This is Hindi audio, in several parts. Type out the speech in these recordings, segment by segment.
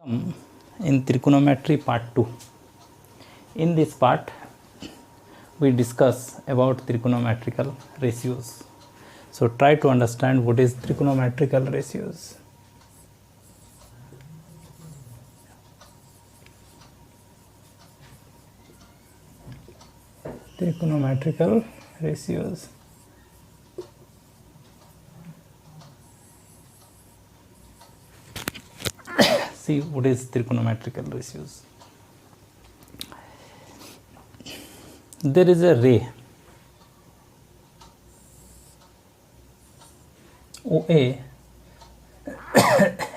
In trigonometry part 2. In this part we discuss about trigonometrical ratios. So try to understand what is trigonometrical ratios. Trigonometrical ratios. See what is trigonometrical ratios. There is a ray OA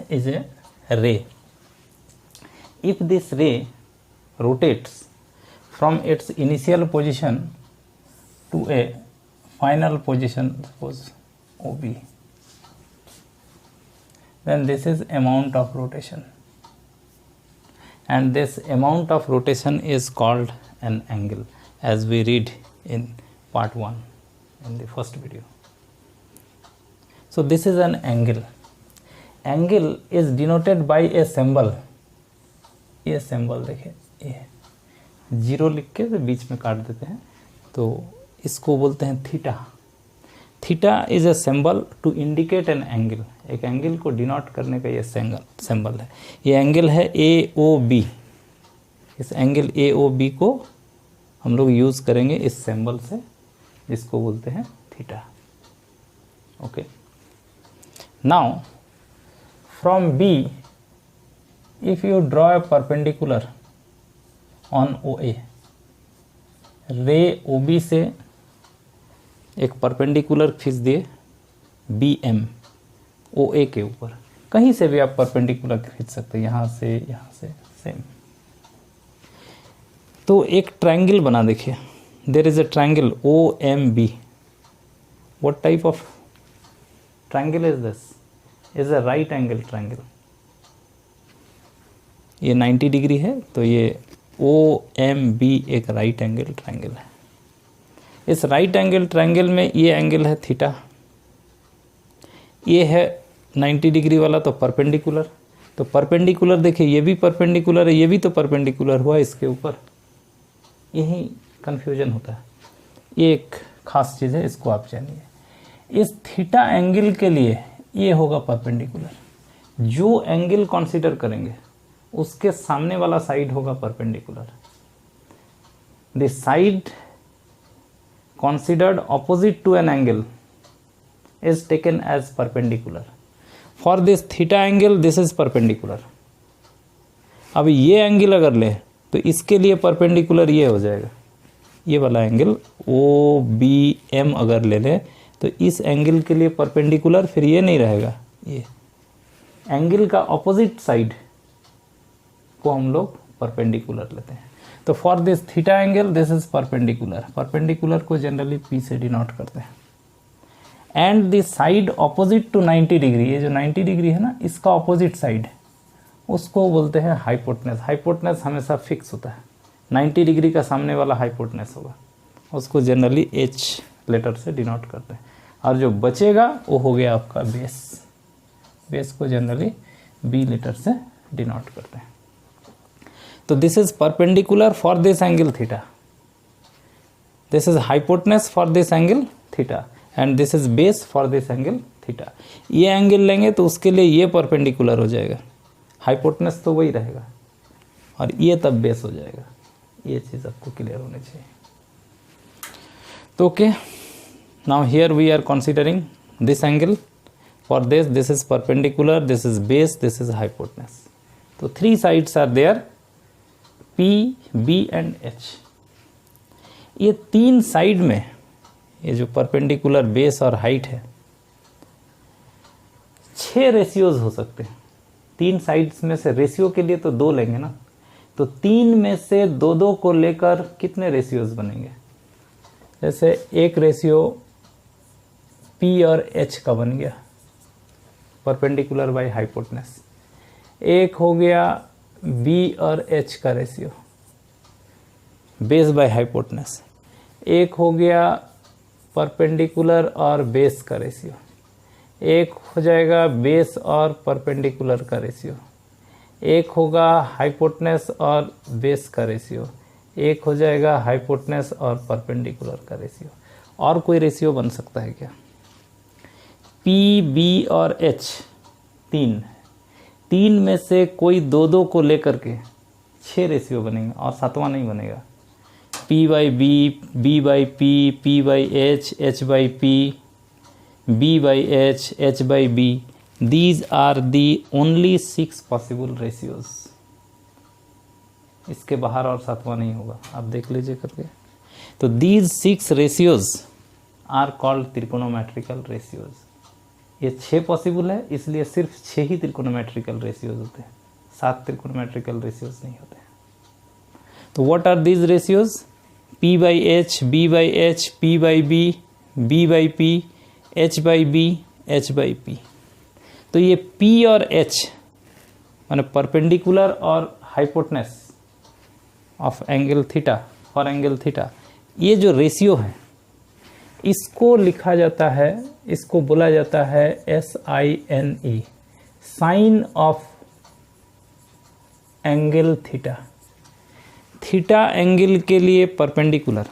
is a ray. If this ray rotates from its initial position to a final position, suppose OB, then this is amount of rotation, and this amount of rotation is called an angle, as we read in part 1 in the first video. So this is an angle. Angle is denoted by a symbol. ये symbol देखिए, ये जीरो लिख के बीच में काट देते हैं, तो इसको बोलते हैं theta. Theta is a symbol to indicate an angle. एक एंगल को डिनोट करने का ये सिंबल है. ये एंगल है AOB. इस एंगल AOB को हम लोग यूज़ करेंगे इस सिंबल से, जिसको बोलते हैं theta. Okay. Now from B, if you draw a perpendicular on OA, रे OB से एक परपेंडिकुलर खींच दिए BM OA के ऊपर. कहीं से भी आप परपेंडिकुलर खींच सकते हैं, यहाँ से सेम. तो एक ट्रायंगल बना. देखिए, there is a triangle OMB. What type of triangle is this? Is a right angle triangle. ये 90 डिग्री है, तो ये OMB एक राइट एंगल ट्रायंगल है. इस राइट एंगल ट्रायंगल में ये एंगल है थीटा. ये है 90 डिग्री वाला, तो परपेंडिकुलर. तो परपेंडिकुलर देखिए, ये भी परपेंडिकुलर है, ये भी तो परपेंडिकुलर हुआ इसके ऊपर. यही कन्फ्यूजन होता है. ये एक खास चीज़ है, इसको आप जानिए. इस थीटा एंगल के लिए ये होगा परपेंडिकुलर. जो एंगल कंसीडर करेंगे उसके सामने वाला साइड होगा perpendicular. The side considered opposite to an angle is taken as perpendicular. For this theta angle, this is perpendicular. अब ये एंगल अगर ले तो इसके लिए परपेंडिकुलर ये हो जाएगा. ये वाला एंगल OBM अगर ले तो इस एंगल के लिए परपेंडिकुलर फिर ये नहीं रहेगा. ये एंगल का ऑपोजिट साइड को हम लोग परपेंडिकुलर लेते हैं. तो for this theta angle this is perpendicular. Perpendicular को जनरली P से डिनोट करते हैं. And this side opposite to 90 degree, ये जो 90 डिग्री है ना, इसका ऑपोजिट साइड, उसको बोलते हैं हाइपोटेनस. हाइपोटेनस हमेशा फिक्स होता है. 90 डिग्री का सामने वाला हाइपोटेनस होगा, उसको जनरली H लेटर से डिनोट करते हैं. और जो बचेगा वो हो गया आपका बेस. बेस को जनरली B लेटर से डिनोट करते हैं. तो this is perpendicular for this angle theta, this is hypotenuse for this angle theta, and this is base for this angle theta. ये एंगल लेंगे तो उसके लिए ये परपेंडिकुलर हो जाएगा, हाइपोटेनस तो वही रहेगा, और ये तब बेस हो जाएगा. ये चीज़ आपको क्लियर होनी चाहिए. तो okay, now here we are considering this angle. For this is perpendicular, this is base, this is hypotenuse. तो 3 sides are there, P, B and H. ये 3 साइड में ये जो परपेंडिकुलर, बेस और हाइट है, 6 रेशियोज हो सकते हैं. 3 साइड्स में से रेशियो के लिए तो 2 लेंगे ना, तो 3 में से 2-2 को लेकर कितने रेशियोज बनेंगे? जैसे एक रेशियो P और H का बन गया, परपेंडिकुलर बाय हाइपोटेनस. एक हो गया B और H का रेशियो, बेस बाय हाइपोटेनस. एक हो गया परपेंडिकुलर और बेस का रेशियो. एक हो जाएगा बेस और परपेंडिकुलर का रेशियो. एक होगा हाइपोटेनस और बेस का रेशियो, एक हो जाएगा हाइपोटेनस और परपेंडिकुलर का रेशियो। और कोई रेशियो बन सकता है क्या? पी, बी और एच तीन में से कोई दो को लेकर के 6 रेशियो बनेंगे और 7वां नहीं बनेगा। P by B, B by P, P by H, H by P, B by H, H by B. These are the only 6 possible ratios. इसके बाहर और 7वां नहीं होगा, आप देख लीजिए करके। तो these 6 ratios are called trigonometrical ratios. ये 6 पॉसिबल है, इसलिए सिर्फ 6 ही त्रिकोनोमेट्रिकल रेशियोज होते हैं, 7 त्रिकोनोमेट्रिकल रेशियोज नहीं होते हैं। तो what are these ratios? P by H, B by H, P by B, B by P, H by B, H by P। तो ये P और H माने परपेंडिकुलर और hypotenuse of angle theta for angle theta, ये जो रेशियो है इसको लिखा जाता है, इसको बोला जाता है SINE, sine of angle theta. Theta angle के लिए परपेंडिकुलर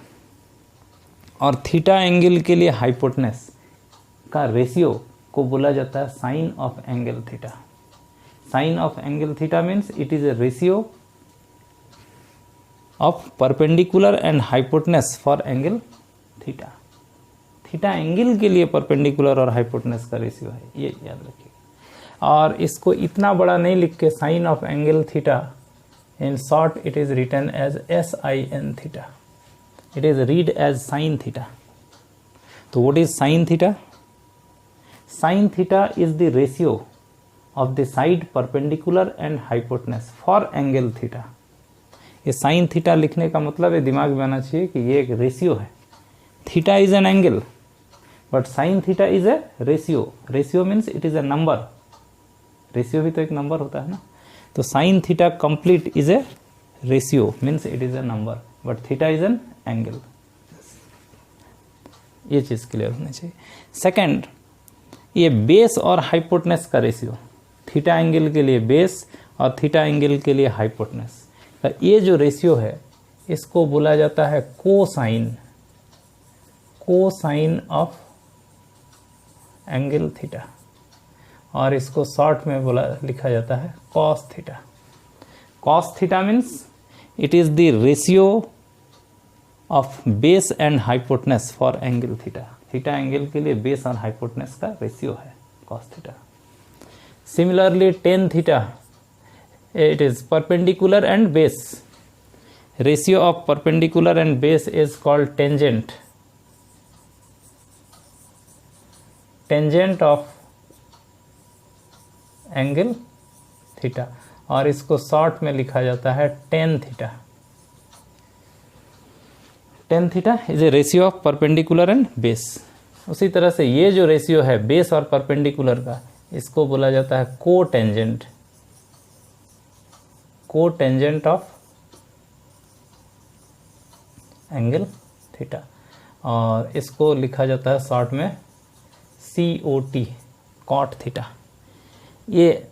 और थीटा एंगल के लिए हाइपोटेनस का रेशियो को बोला जाता है sine of angle theta. Sine of angle theta means it is a ratio of perpendicular and hypotenuse for angle theta. Theta angle के लिए परपेंडिकुलर और हाइपोटेनस का रेशियो है, ये याद रखिएगा। और इसको इतना बड़ा नहीं लिख के sine of angle theta, in short it is written as sin theta, it is read as sin theta. So what is sin theta? Sin theta is the ratio of the side perpendicular and hypotenuse for angle theta. ये sin theta लिखने का मतलब है, दिमाग में आना चाहिए कि ये एक रेशियो है। Theta is an angle but sine theta is a ratio. Ratio means it is A number, ratio भी तो एक नंबर होता है ना। तो sine theta complete is a ratio means it is A number but theta is an angle. ये चीज क्लियर होनी चाहिए। सेकंड, ये बेस और हाइपोटेनस का रेशियो, थीटा एंगल के लिए बेस और थीटा एंगल के लिए हाइपोटेनस का ये जो रेशियो है इसको बोला जाता है cosine, cosine of angle theta, और इसको शॉर्ट में लिखा जाता है cos theta. Cos theta means it is the ratio of base and hypotenuse for angle theta. Theta angle के लिए बेस और हाइपोटेनस का रेशियो है cos theta. Similarly tan theta, it is perpendicular and base, ratio of perpendicular and base is called tangent, tangent of angle theta, और इसको शॉर्ट में लिखा जाता है tan theta. Tan theta is a ratio of perpendicular and base. उसी तरह से ये जो रेशियो है बेस और परपेंडिकुलर का, इसको बोला जाता है cotangent, cotangent of angle theta, और इसको लिखा जाता है शॉर्ट में COT, कॉट थीटा। ये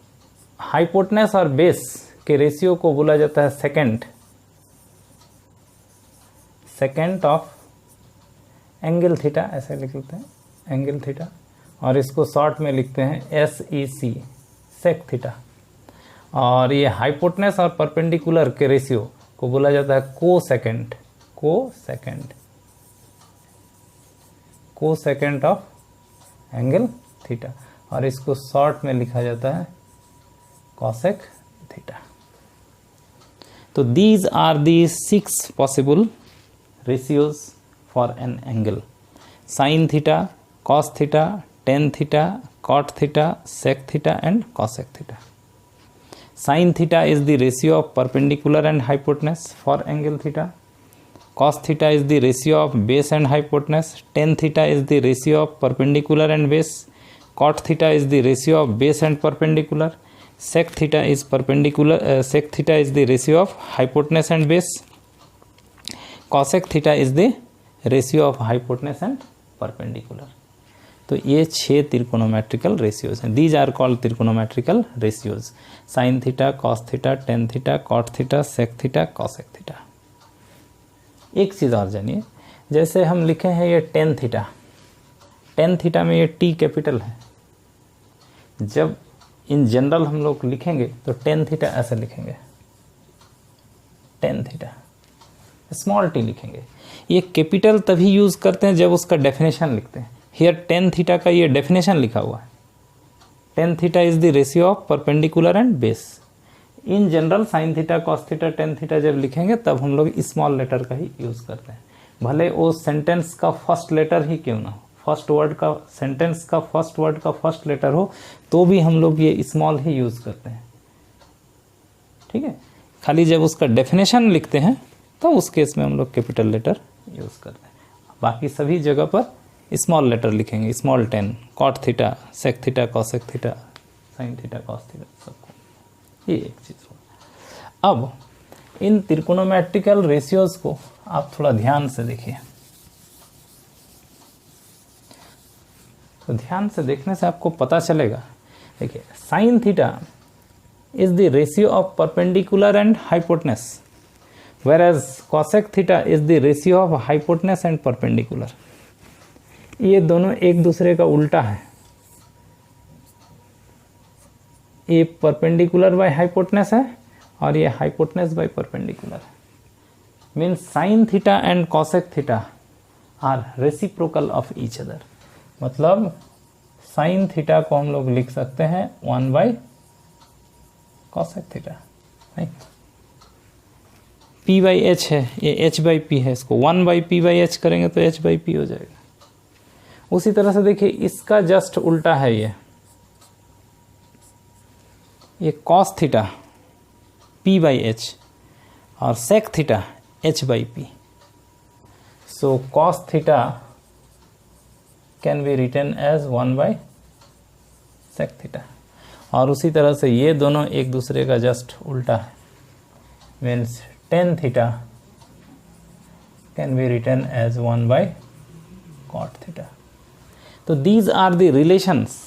हाइपोटेनस और बेस के रेशियो को बोला जाता है सेकेंड ऑफ एंगल थीटा, ऐसे लिख लेते हैं एंगल थीटा, और इसको शॉर्ट में लिखते हैं SEC, सेक थीटा। और ये हाइपोटेनस और परपेंडिकुलर के रेशियो को बोला जाता है cosecant, cosecant of angle theta, और इसको शॉर्ट में लिखा जाता है कॉसेक थीटा। तो these are the 6 possible ratios for an angle: sine theta, cos theta, tan theta, cot theta, sec theta and cosec theta. Sine theta is the ratio of perpendicular and hypotenuse for angle theta. Cos theta is the ratio of base and hypotenuse. Tan theta is the ratio of perpendicular and base. Cot theta is the ratio of base and perpendicular. Sec theta is perpendicular. Sec theta is the ratio of hypotenuse and base. Cosec theta is the ratio of hypotenuse and perpendicular. तो ये 6 त्रिकोणोमेट्रिकल रेशियोज हैं। These are called trigonometrical ratios, sine theta, cos theta, tan theta, cot theta, sec theta, cosec theta. एक चीज़ और जानिए, जैसे हम लिखे हैं ये टेन थीटा, टेन थीटा में ये टी कैपिटल है। जब इन जनरल हम लोग लिखेंगे तो टेन थीटा ऐसे लिखेंगे, टेन थीटा, स्मॉल टी लिखेंगे। ये कैपिटल तभी यूज़ करते हैं जब उसका डेफिनेशन लिखते हैं। हियर टेन थीटा का ये डेफिनेशन लिखा हुआ है, tan theta is the ratio of perpendicular and base. In general sign theta, cos theta, tan theta जब लिखेंगे तब हम लोग स्मॉल लेटर का ही यूज़ करते हैं, भले वो सेंटेंस का फर्स्ट लेटर ही क्यों ना हो, फर्स्ट वर्ड का, सेंटेंस का फर्स्ट वर्ड का फर्स्ट लेटर हो तो भी हम लोग ये स्मॉल ही यूज़ करते हैं। ठीक है, खाली जब उसका डेफिनेशन लिखते हैं तो उस केस में हम लोग कैपिटल लेटर यूज़ करते हैं। बाकी सभी जगह पर स्मॉल लेटर लिखेंगे, small tan, cot theta, sec theta, cosec theta, sine theta, cos theta, सबको। ये एक चीज़ हो। अब इन त्रिकोणोमेट्रिकल रेशियोज को आप थोड़ा ध्यान से देखिए, तो ध्यान से देखने से आपको पता चलेगा। देखिए, sine theta is the ratio of perpendicular and hypotenuse, whereas cosec theta is the ratio of hypotenuse and perpendicular. ये दोनों एक दूसरे का उल्टा है, ये परपेंडिकुलर बाय हाइपोटेनस है और ये हाइपोटेनस बाय परपेंडिकुलर है। Means sine theta and cosec theta are reciprocal of each other. मतलब साइन थीटा को हम लोग लिख सकते हैं 1 बाई कॉसेक थीटा, नहीं, पी बाई एच है, ये एच बाई पी है, इसको 1 बाई पी बाई एच करेंगे तो एच बाई पी हो जाएगा। उसी तरह से देखिए, इसका जस्ट उल्टा है, ये cos theta P by H और sec theta H by P. So cos theta can be written as 1 by sec theta. और उसी तरह से ये दोनों एक दूसरे का जस्ट उल्टा है, means tan theta can be written as 1 by cot theta. तो these are the relations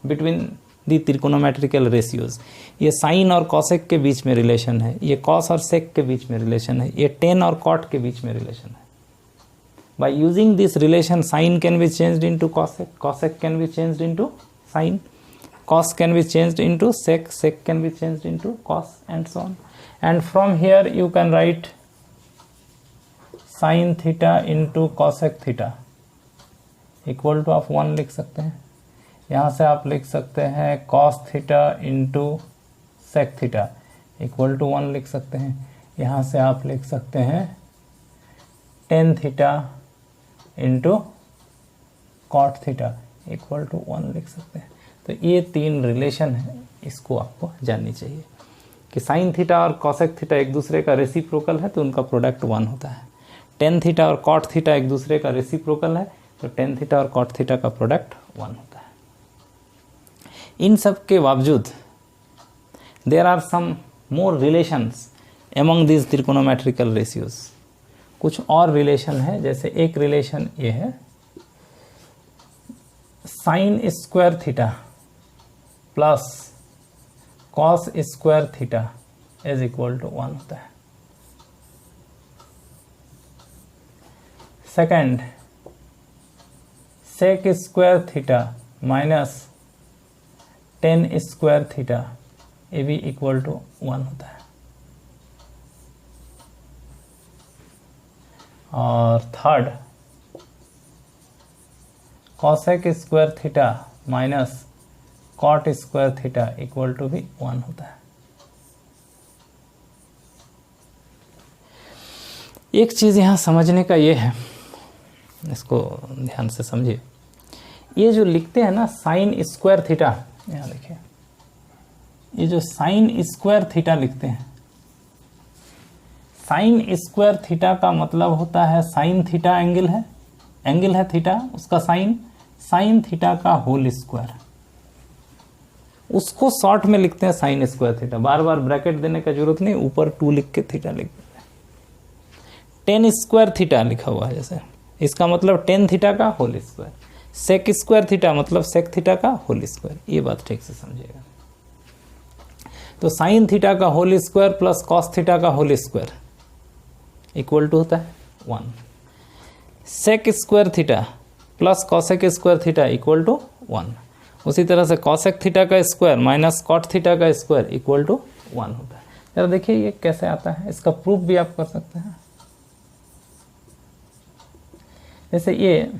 between the trigonometrical ratios. ये साइन और कॉसेक के बीच में रिलेशन है, ये कॉस और सेक के बीच में रिलेशन है, ये टेन और कॉट के बीच में रिलेशन है। By using this relation, sine can be changed into cosec, cosec can be changed into sine, cos can be changed into sec, sec can be changed into cos, and so on. And from here you can write sin theta into cosec theta equal to आप 1 लिख सकते हैं। यहाँ से आप लिख सकते हैं cos theta into sec theta equal to 1 लिख सकते हैं। यहाँ से आप लिख सकते हैं tan theta into cot theta equal to 1 लिख सकते हैं। तो ये 3 रिलेशन है, इसको आपको जाननी चाहिए कि साइन थीटा और कॉसेक थीटा एक दूसरे का रेसिप्रोकल है तो उनका प्रोडक्ट 1 होता है। टेन थीटा और कॉट थीटा एक दूसरे का रेसिप्रोकल है तो टेन थीटा और कॉट थीटा का प्रोडक्ट 1 होता है। इन सब के बावजूद there are some more relations among this trigonometrical ratios. कुछ और रिलेशन है, जैसे एक रिलेशन ये है, sine square theta plus cos square theta is equal to 1 होता है। Second, sec square theta minus tan square theta ये भी इक्वल टू 1 होता है। और third, cosec square theta minus cot square theta equal to भी 1 होता है। एक चीज़ यहाँ समझने का ये है, इसको ध्यान से समझिए। ये जो लिखते हैं ना साइन स्क्वायर थीटा, यहाँ देखिए, ये जो साइन स्क्वायर थीटा लिखते हैं, साइन स्क्वायर थीटा का मतलब होता है साइन थीटा एंगल है थीटा, उसका साइन थीटा का होल स्क्वायर, उसको शॉर्ट में लिखते हैं साइन स्क्वायर थीटा। बार बार ब्रैकेट देने का जरूरत नहीं, ऊपर 2 लिख के थीटा लिख देते हैं। टेन स्क्वायर थीटा लिखा हुआ है जैसे, इसका मतलब टेन थीटा का whole square. Sec square theta मतलब सेक थीटा का होल स्क्वायर, ये बात ठीक से समझिएगा। तो साइन थीटा का whole square plus cos theta का होल स्क्वायर इक्वल टू होता है 1। Sec square theta plus cosec square theta equal to 1। उसी तरह से कॉसेक थीटा का स्क्वायर माइनस कॉट थीटा का स्क्वायर इक्वल टू 1 होता है। जरा देखिए ये कैसे आता है, इसका प्रूफ भी आप कर सकते हैं। जैसे ये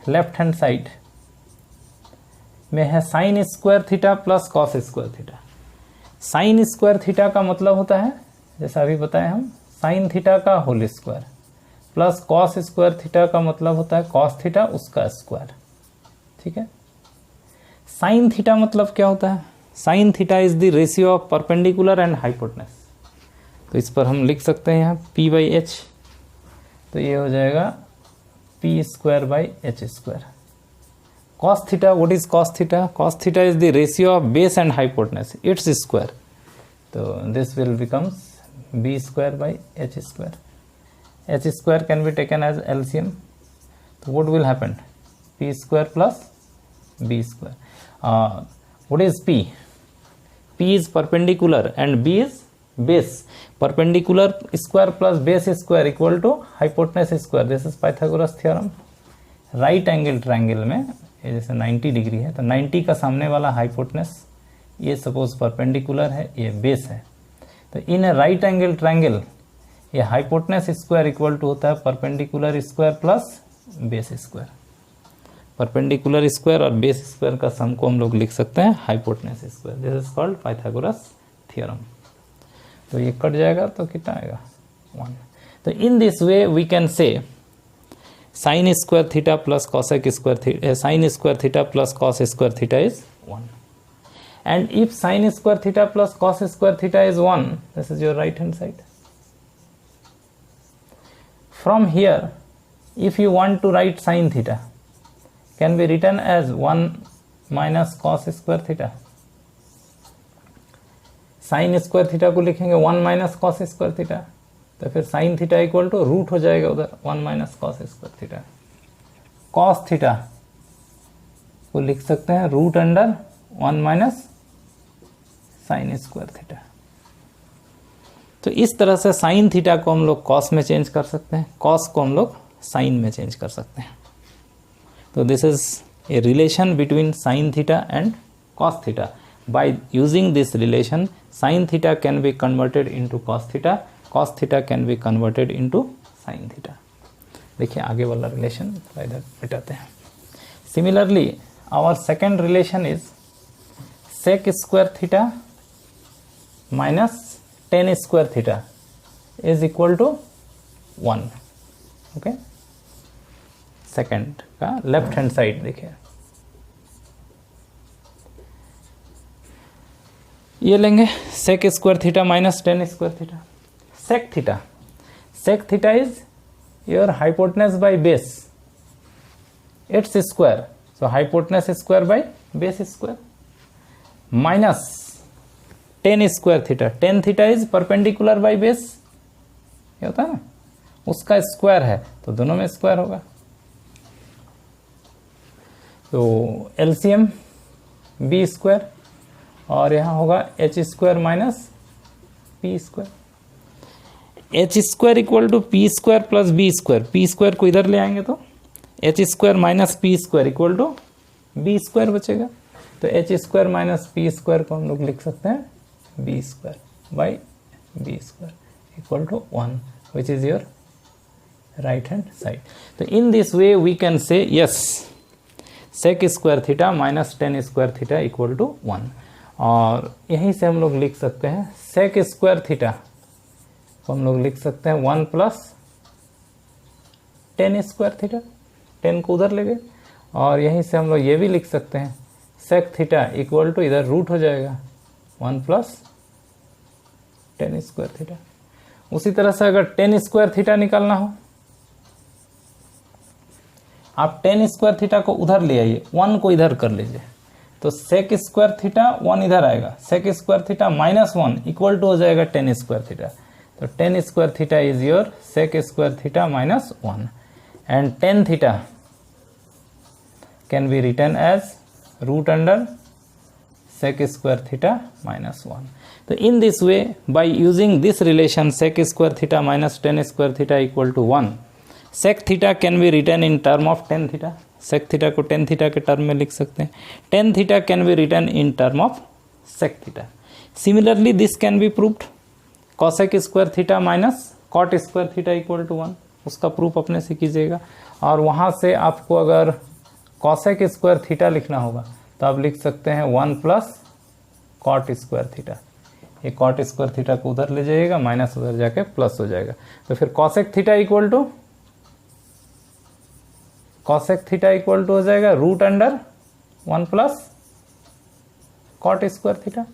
लेफ्ट हैंड साइड में है sine square theta plus cos square theta. Sine square theta का मतलब होता है, जैसा अभी बताए हम, साइन थीटा का whole square plus cos square theta का मतलब होता है कॉस थीटा उसका स्क्वायर। ठीक है। साइन थीटा मतलब क्या होता है? Sine theta is the ratio of perpendicular and hypotenuse. तो इस पर हम लिख सकते हैं यहाँ p बाई एच, तो ये हो जाएगा p square by H square. Cos theta, what is cos theta? Cos theta is the ratio of base and hypotenuse, it's square. तो this will becomes b square by H square. h square can be taken as LCM. So what will happen? P square plus B square. What is P? P is perpendicular and B is base. Perpendicular square plus base square equal to hypotenuse square. This is Pythagoras theorem. Right angle triangle में ये जैसे 90 डिग्री है, तो 90 का सामने वाला हाइपोटेनस ये सपोज परपेंडिकुलर है, ये बेस है। तो इन राइट एंगल ट्रायंगल ये हाइपोटेनस स्क्वायर इक्वल टू होता है perpendicular square plus base square. Perpendicular square और बेस स्क्वायर का सम को हम लोग लिख सकते हैं hypotenuse square. This is called Pythagoras theorem. तो ये कट जाएगा तो कितना आएगा? 1। तो in this way we can say sine square theta plus cosec square theta, sine square theta plus cos square theta is 1। And if sign square theta plus cos square theta is 1, this is your right hand side. From here, if you want to write sin theta, can be written as 1 minus cos square theta. sin square theta को लिखेंगे 1 minus cos square theta, तो फिर sin theta equal to root हो जाएगा उधर 1 minus cos square theta. cos theta को लिख सकते हैं root under 1 minus sin square theta. तो इस तरह से साइन थीटा को हम लोग कॉस में चेंज कर सकते हैं, कॉस को हम लोग साइन में चेंज कर सकते हैं। तो this is a relation between sine theta and cos theta. By using this relation sine theta can be converted into cos theta can be converted into sine theta. देखिए आगे वाला रिलेशन इधर मिटाते हैं। Similarly our second relation is sec square theta minus tan square theta is equal to 1। Okay, second का लेफ्ट हैंड साइड देखिए, ये लेंगे sec square theta minus tan square theta. Sec theta is your hypotenuse by base, its square, so hypotenuse square by base square, minus tan square theta. Tan theta is perpendicular by base, ये होता है ना, उसका स्क्वायर है, तो दोनों में स्क्वायर होगा। तो एलसीएम बी स्क्वायर और यहाँ होगा H square minus P square. H square equal to P square plus B square. P square को इधर ले आएंगे तो H square minus P square equal to B square बचेगा। तो H square minus P square को हम लोग लिख सकते हैं B square by B square equal to 1, which is your right hand side. तो in this way we can say yes sec square theta minus tan square theta equal to 1। और यहीं से हम लोग लिख सकते हैं सेक स्क्वायर थीटा को हम लोग लिख सकते हैं 1 प्लस टेन स्क्वायर थीटा। 10 को उधर ले गए, और यहीं से हम लोग ये भी लिख सकते हैं सेक थीटा इक्वल टू इधर रूट हो जाएगा 1 प्लस टेन स्क्वायर थीटा। उसी तरह से अगर टेन स्क्वायर थीटा निकालना हो, आप टेन स्क्वायर थीटा को उधर ले आइए, 1 को इधर कर लीजिए, तो सेक स्क्वायर थीटा 1 इधर आएगा, sec square theta minus 1 equal to हो जाएगा टेन स्क्वायर थीटा। तो tan square theta is your sec square theta minus 1, and tan theta can be written as root under sec square theta minus 1. तो in this way, by using this relation sec square theta minus tan square theta equal to 1, sec theta can be written in term of tan theta. sec theta को tan theta के टर्म में लिख सकते हैं. tan theta can be written in term of sec theta. Similarly, this can be proved. cosec square theta minus cot square theta equal to 1. उसका प्रूफ अपने से कीजिएगा. और वहाँ से आपको अगर cosec स्क्वायर थीटा लिखना होगा तो आप लिख सकते हैं 1 प्लस कॉट स्क्वायर थीटा. ये कॉट स्क्वायर थीटा को उधर ले जाइएगा, माइनस उधर जाके प्लस हो जाएगा. तो फिर कॉसेक थीटा इक्वल टू हो जाएगा root under 1 plus cot square theta.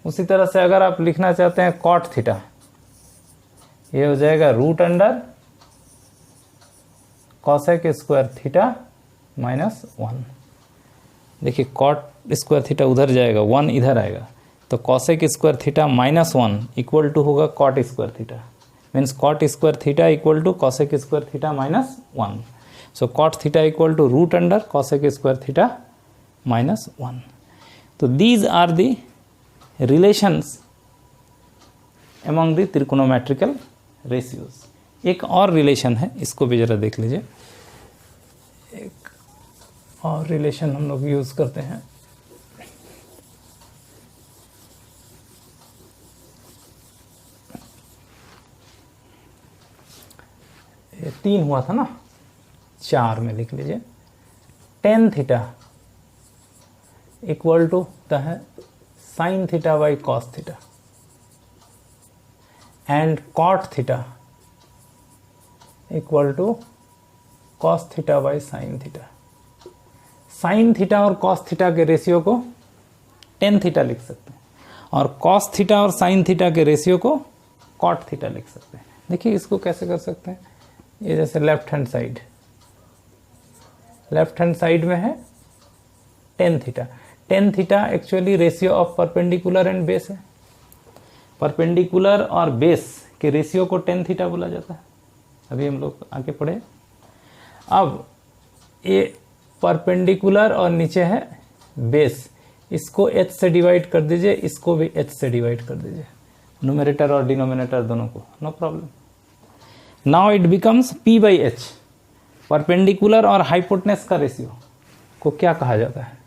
उसी तरह से अगर आप लिखना चाहते हैं कॉट थीटा, ये हो जाएगा root under cosec square theta minus 1. देखिए कॉट स्क्वायर थीटा उधर जाएगा, 1 इधर आएगा, तो cosec square theta minus 1 equal to होगा cot square theta. Means cot square theta equal to cosec square theta minus 1. So cot theta equal to root under cosec square theta minus 1. तो these are the relations among the trigonometrical ratios. एक और रिलेशन है, इसको भी जरा देख लीजिए. एक और रिलेशन हम लोग यूज करते हैं. ये 3 हुआ था ना, 4 में लिख लीजिए. tan थीटा इक्वल टू होता है sine theta by cos theta and cot theta equal to cos theta by sine theta. Sine theta और कॉस थीटा के रेशियो को tan थीटा लिख सकते हैं और कॉस थीटा और साइन थीटा के रेशियो को कॉट थीटा लिख सकते हैं. देखिए इसको कैसे कर सकते हैं. ये जैसे लेफ्ट हैंड साइड में है tan theta. tan theta actually ratio of perpendicular and base है. परपेंडिकुलर और बेस के रेशियो को tan थीटा बोला जाता है. अभी हम लोग आगे पढ़े. अब ये परपेंडिकुलर और नीचे है बेस, इसको h से डिवाइड कर दीजिए, इसको भी h से डिवाइड कर दीजिए, न्यूमरेटर और डिनोमिनेटर दोनों को, no problem. Now it becomes p by H. Perpendicular और हाइपोटेनस का रेशियो को क्या कहा जाता है?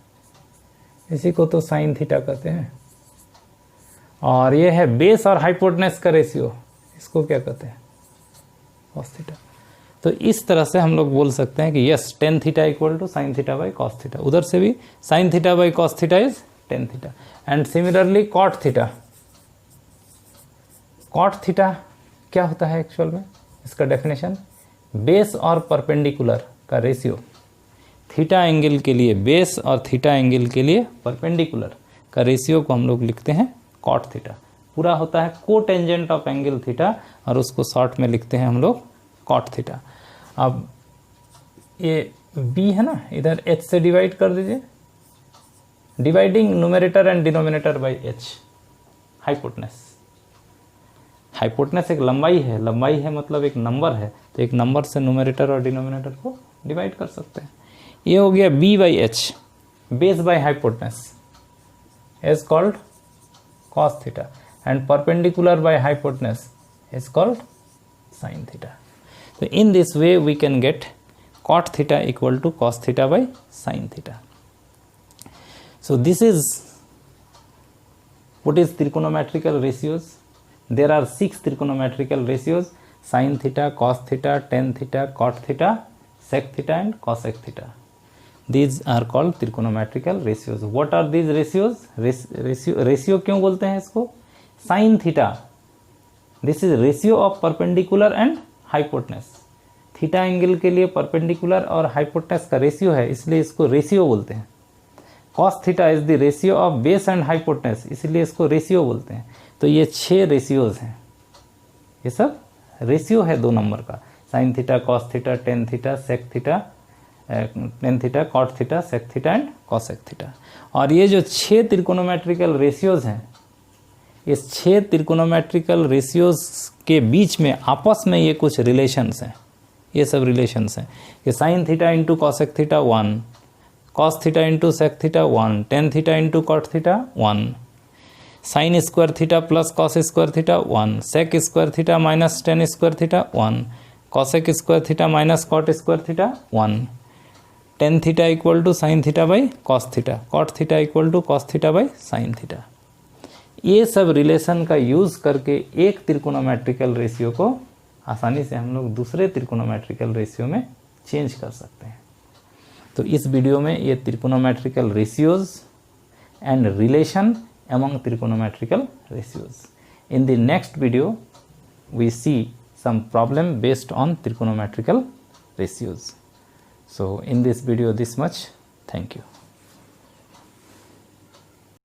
इसी को तो साइन थीटा कहते हैं. और ये है बेस और हाइपोटेनस का रेशियो, इसको क्या कहते हैं? Cos theta. तो इस तरह से हम लोग बोल सकते हैं कि yes tan theta equal to sine theta by cos theta. उधर से भी sine theta by cos theta is tan theta. And similarly cot theta. Cot theta क्या होता है एक्चुअल में? इसका डेफिनेशन बेस और परपेंडिकुलर का रेशियो. थीटा एंगल के लिए बेस और थीटा एंगल के लिए परपेंडिकुलर का रेशियो को हम लोग लिखते हैं कॉट थीटा. पूरा होता है कोटेंजेंट ऑफ एंगल थीटा और उसको शॉर्ट में लिखते हैं हम लोग कॉट थीटा. अब ये b है ना, इधर h से डिवाइड कर दीजिए, dividing numerator and denominator by h. Hypotenuse एक लंबाई है मतलब एक नंबर है, तो एक नंबर से न्यूमरेटर और डिनोमिनेटर को डिवाइड कर सकते हैं. ये हो गया b by H, base by hypotenuse is called cos theta and perpendicular by hypotenuse is called sine theta. So in this way we can get cot theta equal to cos theta by sin theta. So this is what is trigonometrical ratios. There are 6 trigonometrical ratios: sin theta, cos theta, tan theta, cot theta, sec theta and cosec theta. These are called trigonometrical ratios. What are these ratios? Ratio क्यों बोलते हैं इसको? Sin theta. This is ratio of perpendicular and hypotenuse. Theta angle के लिए परपेंडिकुलर और हाइपोटेनस का रेशियो है, इसलिए इसको रेशियो बोलते हैं. Cos theta is the ratio of base and hypotenuse, इसलिए इसको रेशियो बोलते हैं. तो ये 6 रेशियोज हैं. ये सब रेशियो है 2 नंबर का. Sine theta, cos theta, tan theta, sec theta, tan theta, cot theta, sec theta and cosec theta. और ये जो 6 त्रिकोणोमेट्रिकल रेशियोज हैं, इस 6 त्रिकोणोमेट्रिकल रेशियोज के बीच में आपस में ये कुछ रिलेशंस हैं. ये सब रिलेशंस हैं कि sine theta into cosec theta 1, cos theta into sec theta 1, tan theta into cot theta 1, sin square theta plus cos square theta 1, sec square theta minus tan square theta 1, cosec square theta minus cot square theta 1, tan theta equal to sin theta by cos theta, cot theta equal to cos theta by sin theta। ये सब रिलेशन का यूज़ करके एक त्रिकोणोमेट्रिकल रेशियो को आसानी से हम लोग दूसरे त्रिकोणोमेट्रिकल रेशियो में चेंज कर सकते हैं। तो इस वीडियो में ये trigonometrical ratios and relation among trigonometrical ratios. In the next video, we see some problem based on trigonometrical ratios. So in this video, this much. Thank you.